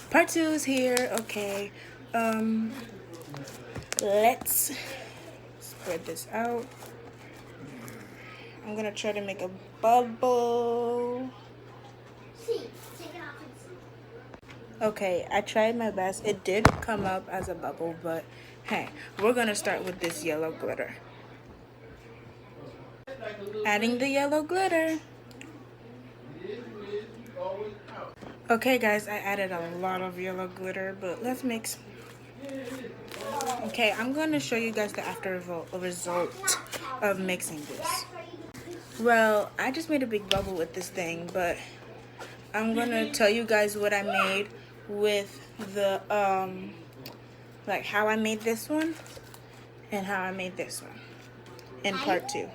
Part 2 is here. Okay. Let's spread this out. I'm gonna try to make a bubble. Okay, I tried my best. It did come up as a bubble, but hey, we're gonna start with this yellow glitter. Adding the yellow glitter. Okay guys, I added a lot of yellow glitter, but let's mix. Okay, I'm going to show you guys the after result of mixing this. Well, I just made a big bubble with this thing, but I'm going to tell you guys what I made with the, like how I made this one and how I made this one in part 2.